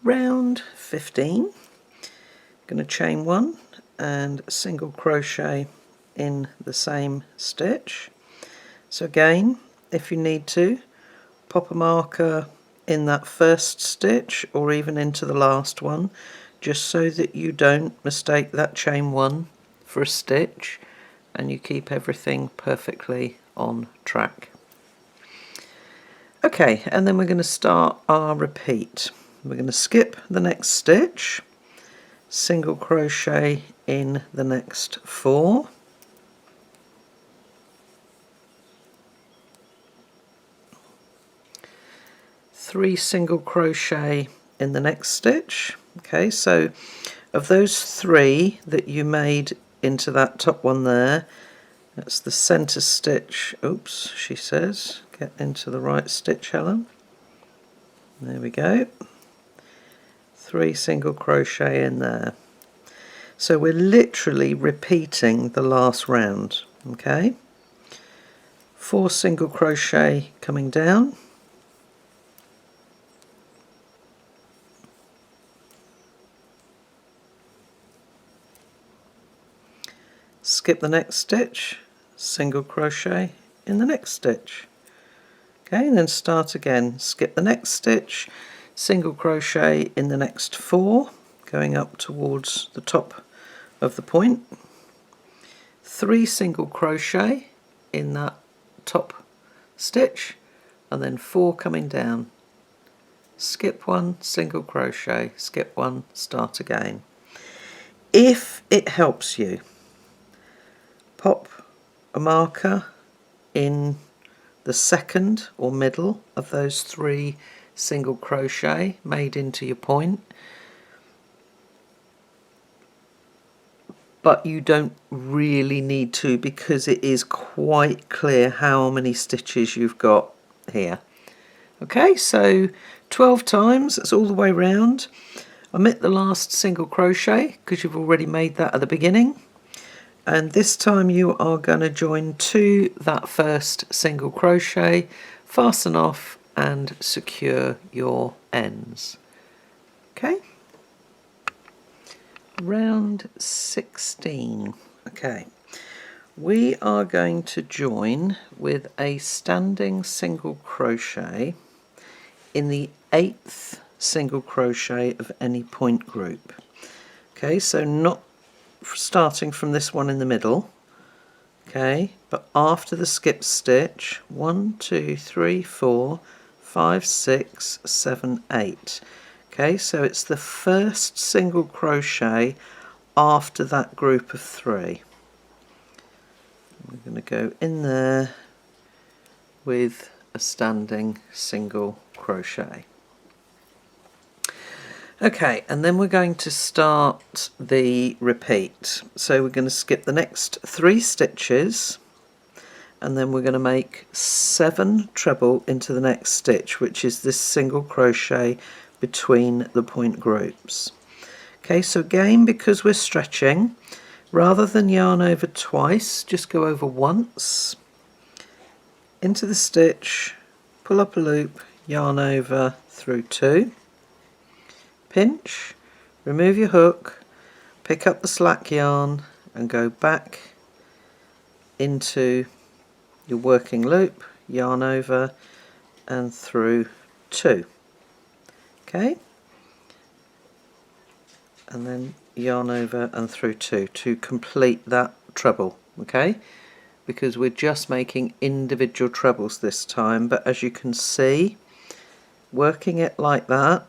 round 15. Going to chain one and single crochet in the same stitch. So again, if you need to, pop a marker in that first stitch or even into the last one, just so that you don't mistake that chain one for a stitch and you keep everything perfectly on track. Okay, and then we're going to start our repeat. We're going to skip the next stitch, single crochet in the next 4, three single crochet in the next stitch. Okay, so of those 3 that you made into that top one there, that's the center stitch. Oops, she says, get into the right stitch, Helen. There we go. 3 single crochet in there. So we're literally repeating the last round. Okay, 4 single crochet coming down, skip the next stitch, single crochet in the next stitch. Okay, and then start again, skip the next stitch, single crochet in the next 4, going up towards the top of the point, 3 single crochet in that top stitch, and then 4 coming down, skip 1, single crochet, skip 1, start again. If it helps you, pop a marker in the second or middle of those 3 single crochet made into your point, but you don't really need to because it is quite clear how many stitches you've got here. Okay, so 12 times, that's all the way round. Omit the last single crochet because you've already made that at the beginning, and this time you are going to join to that first single crochet, fasten off and secure your ends. Okay, round 16. Okay, we are going to join with a standing single crochet in the 8th single crochet of any point group. Okay, so not starting from this one in the middle, okay, but after the skip stitch, 1, 2, 3, 4, 5, 6, 7, 8. Okay, so it's the first single crochet after that group of 3. We're going to go in there with a standing single crochet. Okay, and then we're going to start the repeat. So we're going to skip the next 3 stitches, and then we're going to make 7 treble into the next stitch, which is this single crochet between the point groups. Okay, so again, because we're stretching, rather than yarn over twice, just go over once, into the stitch, pull up a loop, yarn over through 2, pinch, remove your hook, pick up the slack yarn and go back into your working loop, yarn over and through 2. Okay, and then yarn over and through 2 to complete that treble. Okay, because we're just making individual trebles this time, but as you can see, working it like that,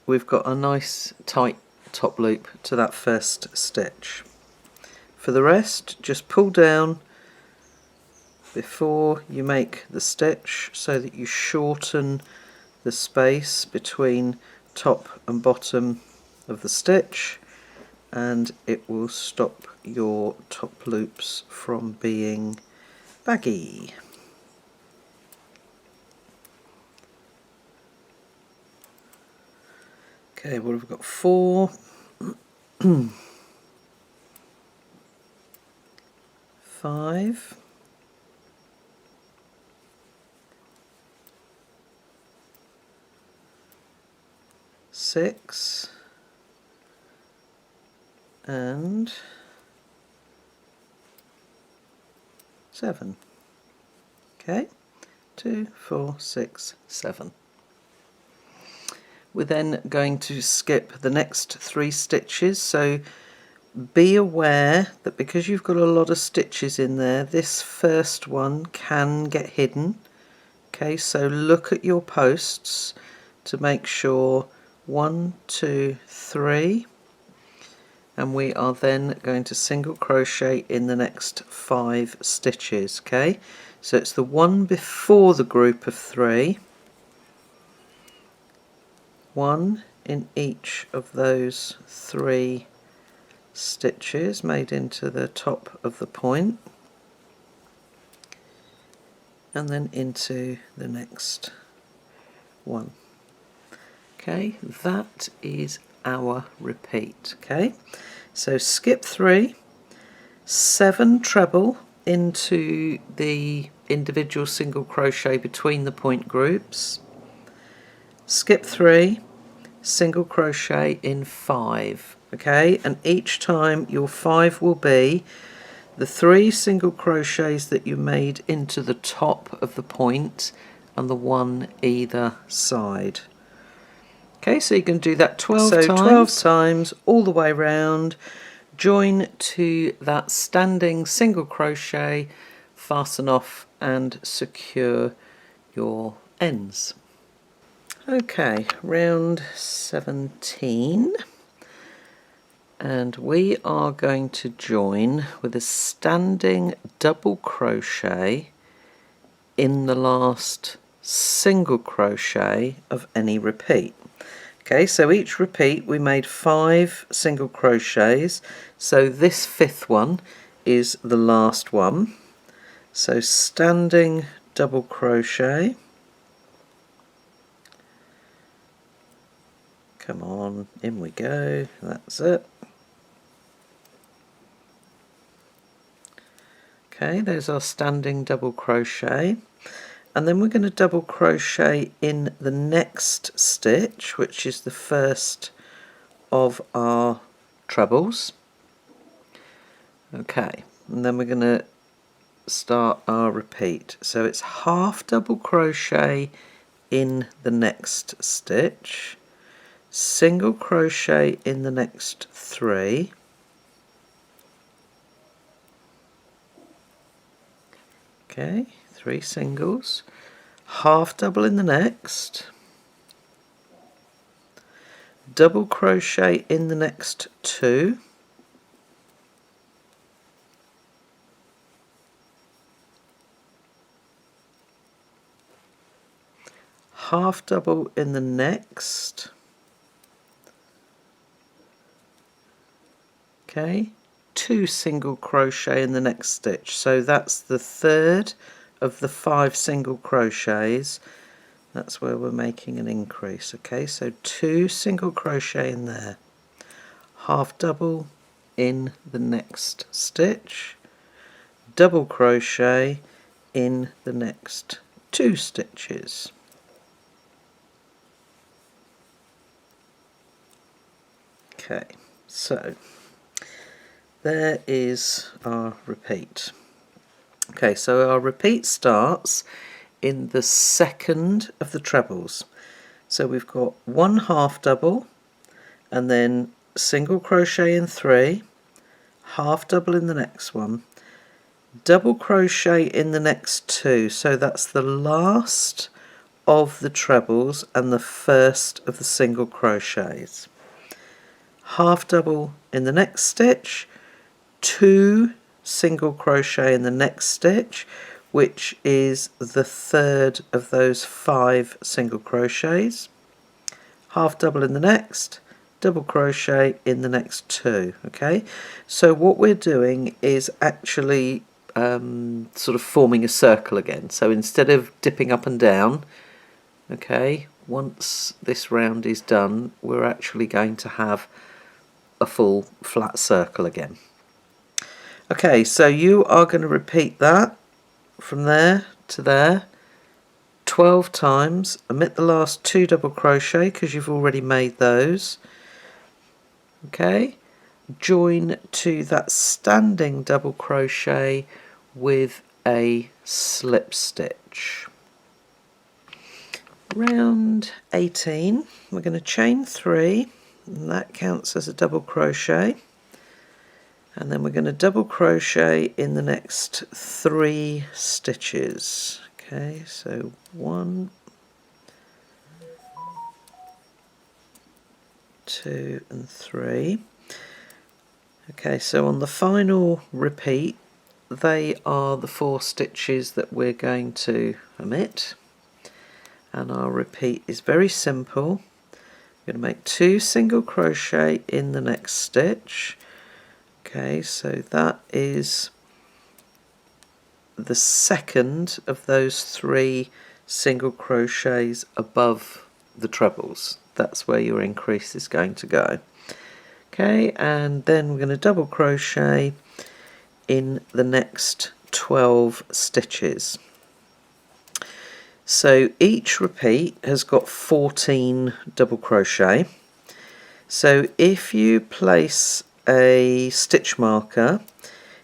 we've got a nice tight top loop to that first stitch. For the rest, just pull down before you make the stitch so that you shorten the space between top and bottom of the stitch, and it will stop your top loops from being baggy. Okay, well, we've got 4, 5, 6 and 7. Okay, 2, 4, 6, 7. We're then going to skip the next 3 stitches, so be aware that because you've got a lot of stitches in there, this first one can get hidden. Okay, so look at your posts to make sure 1, 2, 3, and we are then going to single crochet in the next 5 stitches. Okay, so it's the one before the group of 3, 1 in each of those 3 stitches made into the top of the point, and then into the next one. Okay, that is our repeat. Okay, so skip 3, 7 treble into the individual single crochet between the point groups, skip 3, single crochet in 5. Okay, and each time your 5 will be the 3 single crochets that you made into the top of the point and the 1 either side. Okay, so you can do that 12 times. So 12 times all the way round. Join to that standing single crochet, fasten off and secure your ends. Okay, round 17, and we are going to join with a standing double crochet in the last single crochet of any repeat. Okay, so each repeat we made 5 single crochets, so this 5th one is the last one. So standing double crochet, come on, in we go, that's it. Okay, there's our standing double crochet, and then we're going to double crochet in the next stitch, which is the first of our trebles. Okay, and then we're going to start our repeat. So it's half double crochet in the next stitch, single crochet in the next 3, okay, 3 singles, half double in the next, double crochet in the next 2, half double in the next, okay, 2 single crochet in the next stitch. So that's the 3rd of the 5 single crochets. That's where we're making an increase. Okay, so 2 single crochet in there, half double in the next stitch, double crochet in the next 2 stitches. Okay, so there is our repeat. Okay, so our repeat starts in the 2nd of the trebles. So we've got 1 half double, and then single crochet in 3, half double in the next one, double crochet in the next 2. So that's the last of the trebles and the first of the single crochets. Half double in the next stitch, 2 single crochet in the next stitch, which is the 3rd of those 5 single crochets, half double in the next, double crochet in the next 2. Okay, so what we're doing is actually sort of forming a circle again. So instead of dipping up and down, okay, once this round is done, we're actually going to have a full flat circle again. Okay, so you are going to repeat that from there to there 12 times, omit the last 2 double crochet because you've already made those. Okay, join to that standing double crochet with a slip stitch. Round 18, we're going to chain 3, and that counts as a double crochet, and then we're going to double crochet in the next 3 stitches. Okay, so 1, 2 and 3. Okay, so on the final repeat, they are the 4 stitches that we're going to omit, and our repeat is very simple. We're going to make 2 single crochet in the next stitch. Okay, so that is the second of those 3 single crochets above the trebles. That's where your increase is going to go. Okay, and then we're going to double crochet in the next 12 stitches. So each repeat has got 14 double crochet. So if you place a stitch marker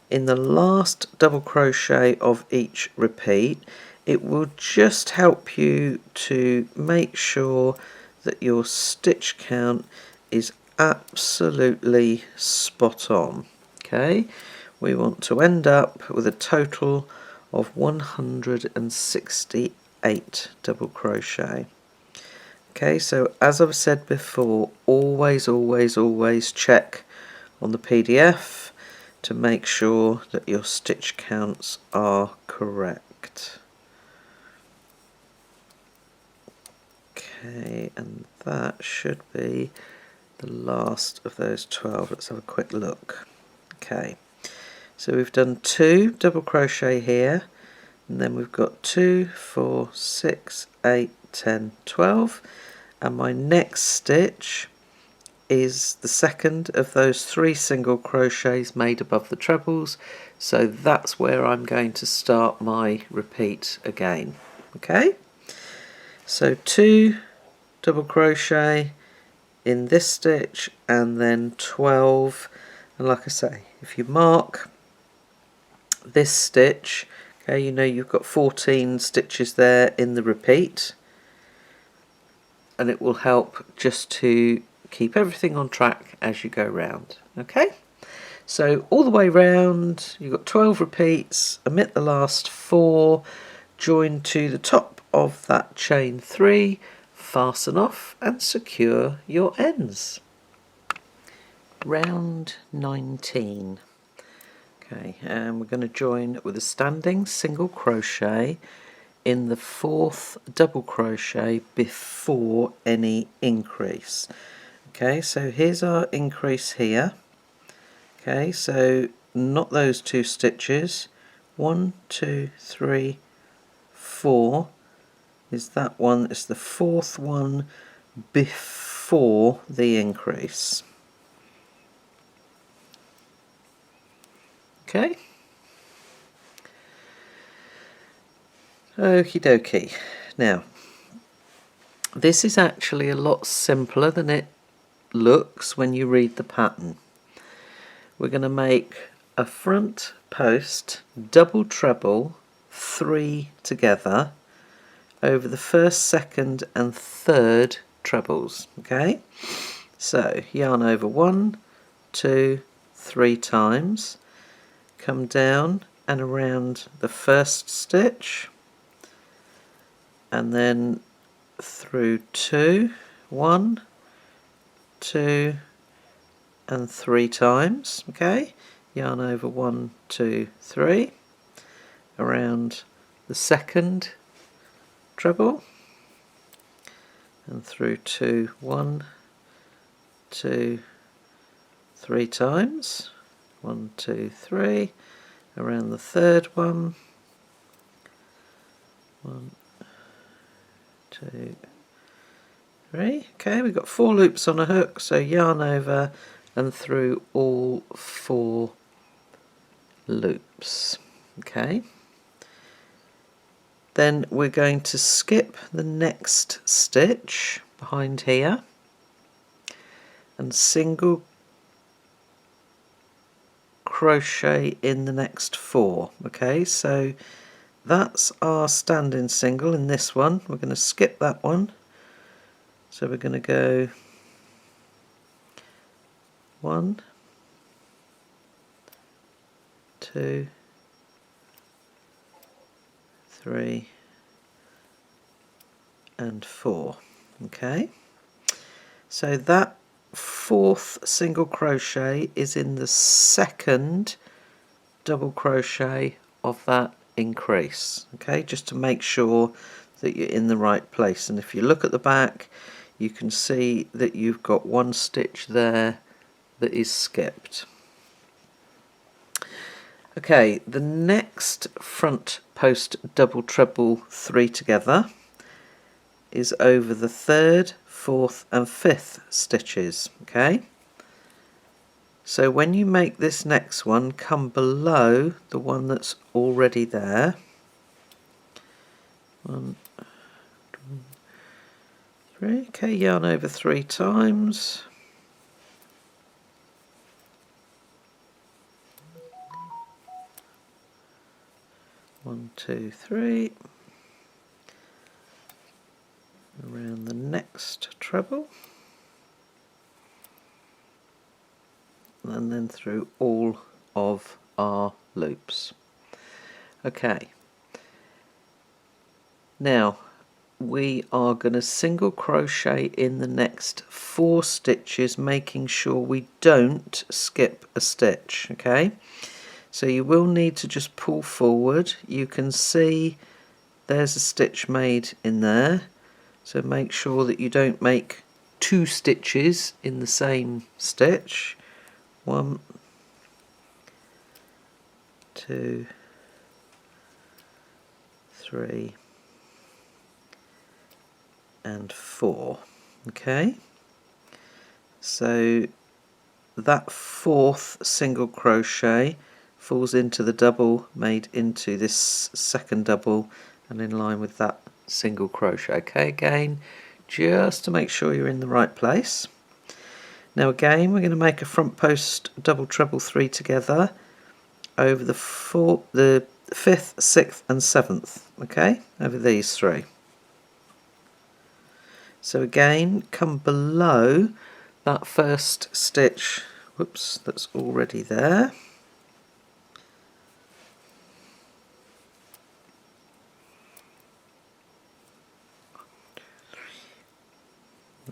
in the last double crochet of each repeat, it will just help you to make sure that your stitch count is absolutely spot on. Okay, we want to end up with a total of 168 double crochet. Okay, so as I've said before, always check on the PDF to make sure that your stitch counts are correct. Okay, and that should be the last of those 12. Let's have a quick look. Okay, so we've done 2 double crochet here, and then we've got 2, 4, 6, 8, 10, 12, and my next stitch is the second of those 3 single crochets made above the trebles, so that's where I'm going to start my repeat again. Okay, so 2 double crochet in this stitch and then 12, and like I say, if you mark this stitch, okay, you know you've got 14 stitches there in the repeat, and it will help just to keep everything on track as you go round. Okay, so all the way round you've got 12 repeats, omit the last 4, join to the top of that chain 3, fasten off and secure your ends. Round 19. Okay, and we're going to join with a standing single crochet in the 4th double crochet before any increase. Okay, so here's our increase here. Okay, so not those 2 stitches. 1, 2, 3, 4 is that one. It's the 4th one before the increase. Okay. Okie dokie. Now, this is actually a lot simpler than it looks when you read the pattern. We're going to make a front post double treble 3 together over the 1st, 2nd and 3rd trebles. Okay, so yarn over 1, 2, 3 times, come down and around the 1st stitch, and then through 2, 1, 2 and 3 times. Okay, yarn over 1, 2, 3, around the 2nd treble, and through 2, 1, 2, 3 times, 1, 2, 3, around the 3rd one, 1, 2, 3. Okay, we've got 4 loops on a hook, so yarn over and through all 4 loops. Okay, Then we're going to skip the next stitch behind here and single crochet in the next 4. Okay, so that's our standing single in this one. We're going to skip that one. So we're going to go 1, 2, 3 and 4. Okay, so that 4th single crochet is in the 2nd double crochet of that increase. Okay, just to make sure that you're in the right place, and if you look at the back you can see that you've got 1 stitch there that is skipped. Okay, the next front post double treble 3 together is over the 3rd, 4th and 5th stitches. Okay, so when you make this next one, come below the one that's already there. 1, 2, 3. Okay, yarn over 3 times. One, 2, 3. Around the next treble, and then through all of our loops. Okay, now we are going to single crochet in the next 4 stitches, making sure we don't skip a stitch. Okay, so you will need to just pull forward. You can see there's a stitch made in there, so make sure that you don't make 2 stitches in the same stitch. 1, 2, 3 and 4. Okay, so that 4th single crochet falls into the double made into this 2nd double and in line with that single crochet. Okay, again just to make sure you're in the right place. Now again we're going to make a front post double treble 3 together over the 5th, 6th and 7th. Okay, over these 3. So again come below that first stitch, whoops, that's already there.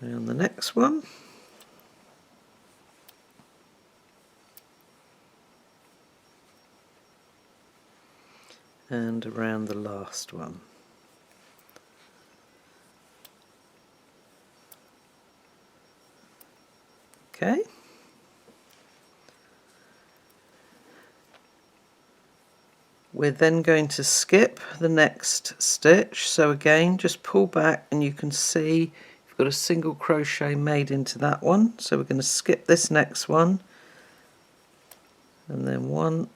And the next one. And around the last one. Okay. We're then going to skip the next stitch, so again just pull back and you can see you've got a single crochet made into that one, so we're going to skip this next one and then 1,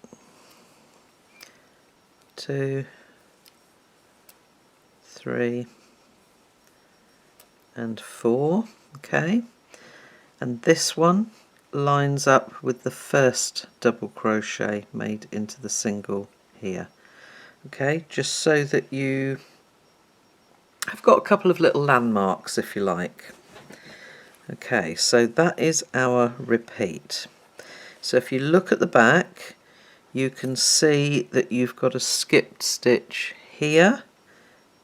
2, 3 and 4. Okay, and this one lines up with the first double crochet made into the single here. Okay, just so that you have got a couple of little landmarks if you like. Okay, so that is our repeat. So if you look at the back you can see that you've got a skipped stitch here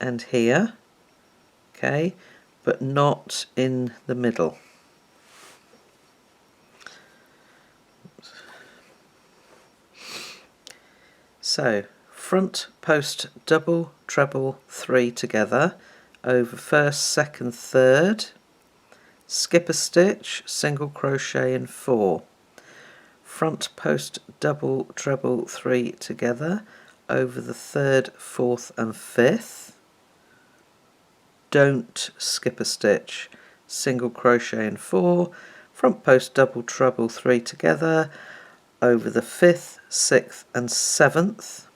and here, okay, but not in the middle. So front post double treble 3 together over 1st, 2nd, 3rd, skip a stitch, single crochet in 4. Front post double treble 3 together over the 3rd, 4th and 5th. Don't skip a stitch, single crochet in 4. Front post double treble 3 together over the 5th, 6th and 7th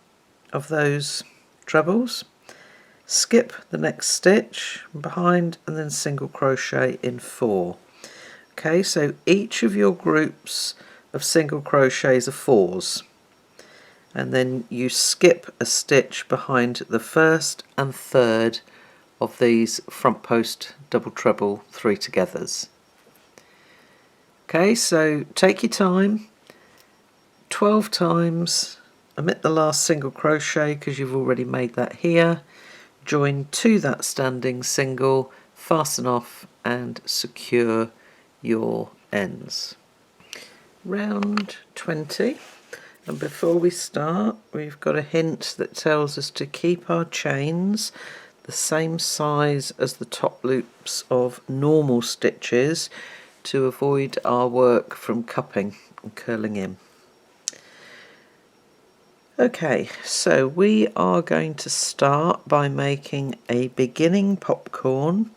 of those trebles, skip the next stitch behind and then single crochet in 4. Okay, so each of your groups of single crochets are 4s, and then you skip a stitch behind the first and third of these front post double treble 3 togethers. Okay, so take your time, 12 times, omit the last single crochet because you've already made that here, join to that standing single, fasten off and secure your ends. Round 20, and before we start we've got a hint that tells us to keep our chains the same size as the top loops of normal stitches to avoid our work from cupping and curling in. Okay, so we are going to start by making a beginning popcorn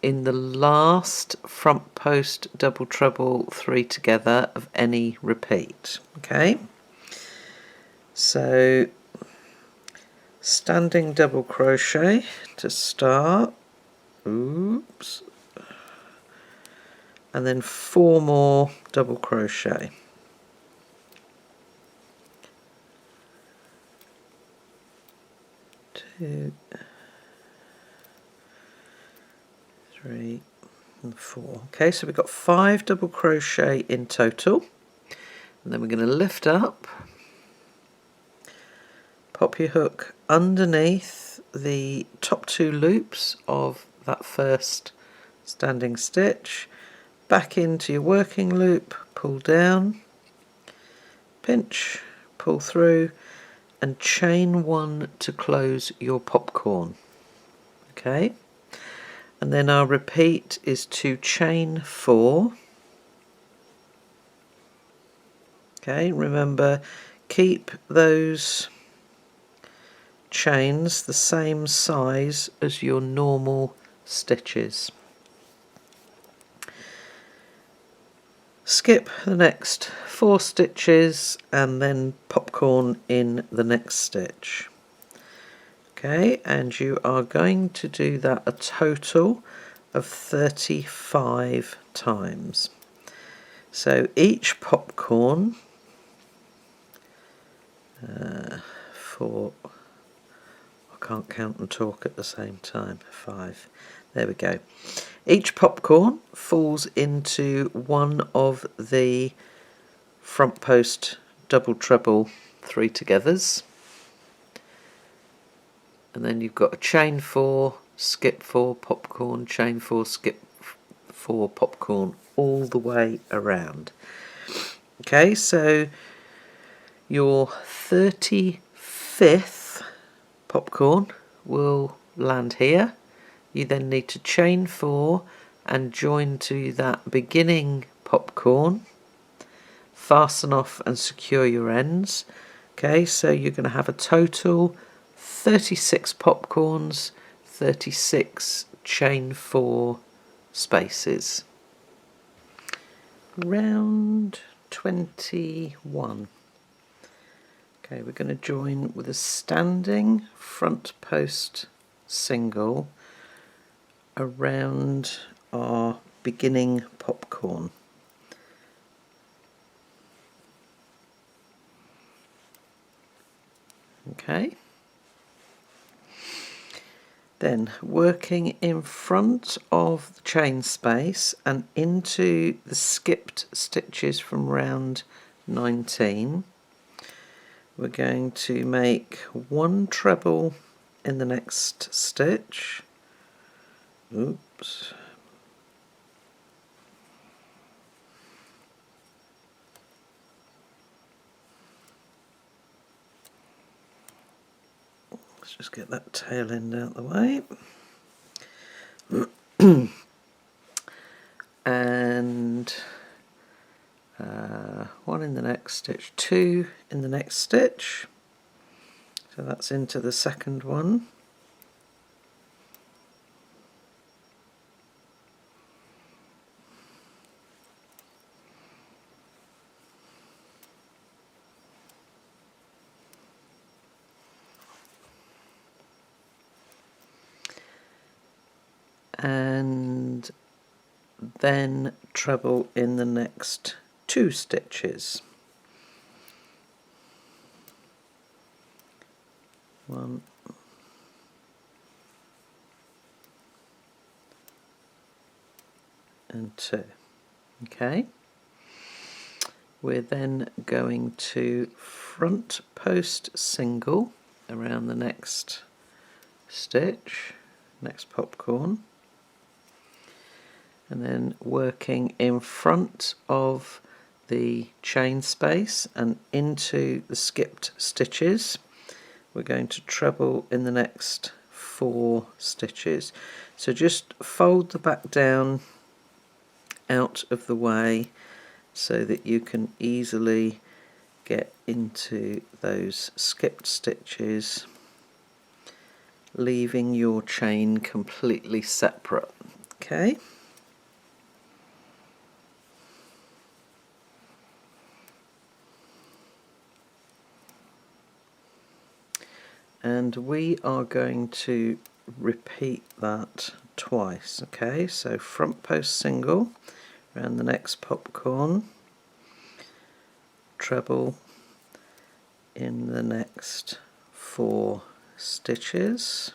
in the last front post double treble 3 together of any repeat. Okay, so standing double crochet to start, oops, and then 4 more double crochet. 2, 3 and 4. Okay, so we've got 5 double crochet in total, and then we're going to lift up, pop your hook underneath the top 2 loops of that first standing stitch, back into your working loop, pull down, pinch, pull through and chain 1 to close your popcorn. Okay, and then our repeat is to chain 4. Okay, remember, keep those chains the same size as your normal stitches. Skip the next 4 stitches and then popcorn in the next stitch. Okay, and you are going to do that a total of 35 times. So each popcorn, 4, I can't count and talk at the same time, 5, there we go. Each popcorn falls into one of the front post double treble 3 togethers, and then you've got a chain 4, skip 4, popcorn, chain 4, skip 4, popcorn, all the way around. Okay, so your 35th popcorn will land here. You then need to chain 4 and join to that beginning popcorn, fasten off and secure your ends. Okay, so you're going to have a total 36 popcorns, 36 chain 4 spaces. Round 21. Okay, we're going to join with a standing front post single around our beginning popcorn. Okay, then working in front of the chain space and into the skipped stitches from round 19, we're going to make 1 treble in the next stitch. Oops. Let's just get that tail end out the way. And 1 in the next stitch, 2 in the next stitch. So that's into the second one. and then treble in the next 2 stitches. 1 and 2. Okay, we're then going to front post single around the next stitch, next popcorn, and then working in front of the chain space and into the skipped stitches. We're going to treble in the next 4 stitches. So just fold the back down out of the way so that you can easily get into those skipped stitches, leaving your chain completely separate. Okay, and we are going to repeat that twice. Okay, so front post single around the next popcorn, treble in the next 4 stitches,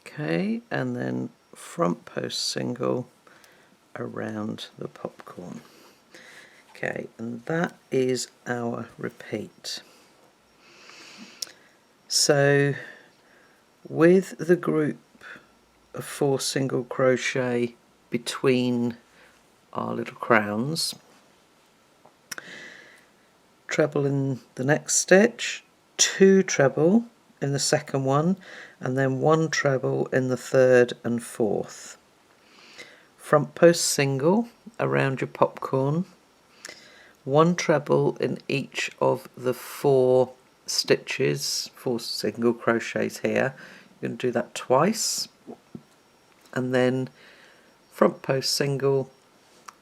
okay, and then front post single around the popcorn. Okay, and that is our repeat. So with the group of 4 single crochet between our little crowns, treble in the next stitch, 2 treble in the second one, and then 1 treble in the third and fourth. Front post single around your popcorn, 1 treble in each of the 4 stitches, 4 single crochets here. You're going to do that twice, and then front post single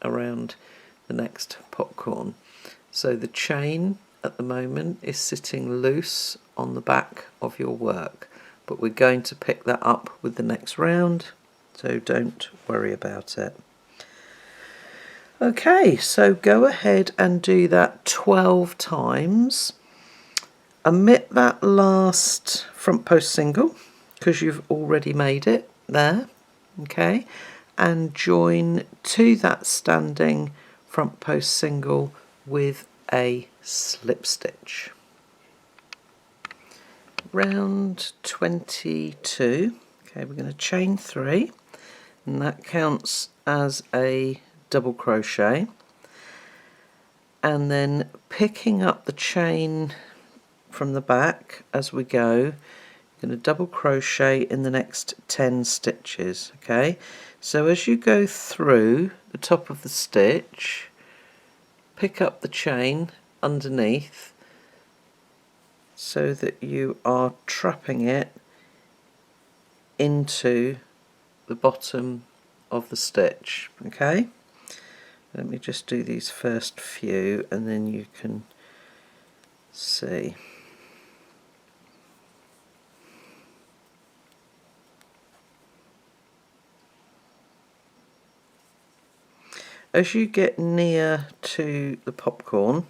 around the next popcorn. So the chain at the moment is sitting loose on the back of your work, but we're going to pick that up with the next round, so don't worry about it. Okay, so go ahead and do that 12 times. Omit that last front post single because you've already made it there, okay, and join to that standing front post single with a slip stitch. Round 22. Okay, we're going to chain 3, and that counts as a double crochet, and then picking up the chain from the back as we go, you're going to double crochet in the next 10 stitches. Okay, so as you go through the top of the stitch, pick up the chain underneath so that you are trapping it into the bottom of the stitch. Okay, let me just do these first few and then you can see. As you get near to the popcorn,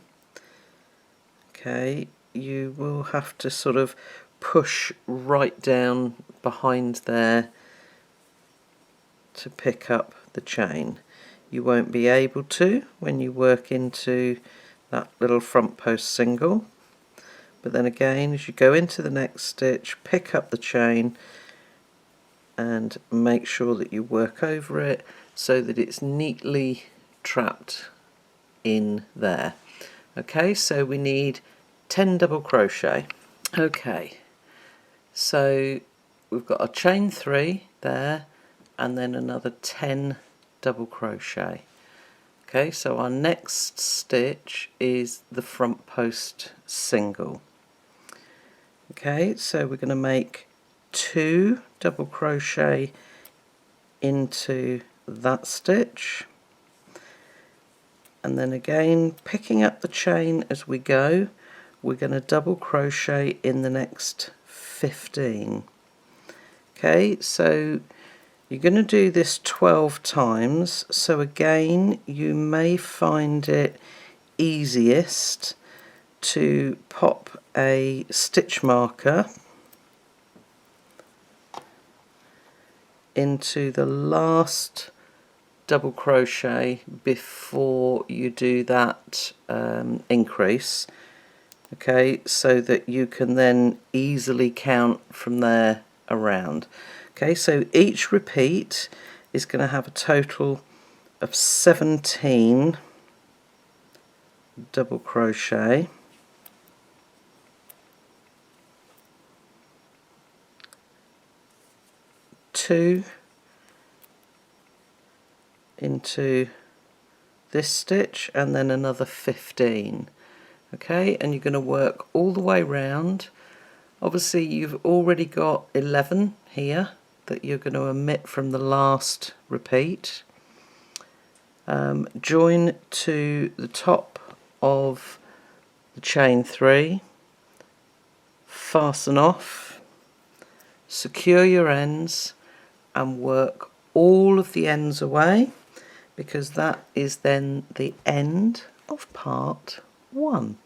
okay, you will have to sort of push right down behind there to pick up the chain. You won't be able to when you work into that little front post single, but then again as you go into the next stitch, pick up the chain and make sure that you work over it so that it's neatly trapped in there. Okay, so we need 10 double crochet. Okay, so we've got a chain 3 there and then another 10 double crochet. Okay, so our next stitch is the front post single. Okay, so we're going to make 2 double crochet into that stitch, and then again picking up the chain as we go, we're going to double crochet in the next 15. Okay, so you're going to do this 12 times, so again you may find it easiest to pop a stitch marker into the last double crochet before you do that increase, okay, so that you can then easily count from there around. Okay, so each repeat is going to have a total of 17 double crochet, two into this stitch and then another 15. Okay, and you're going to work all the way round. Obviously you've already got 11 here that you're going to omit from the last repeat. Join to the top of the chain 3, fasten off, secure your ends and work all of the ends away, because that is then the end of part 1.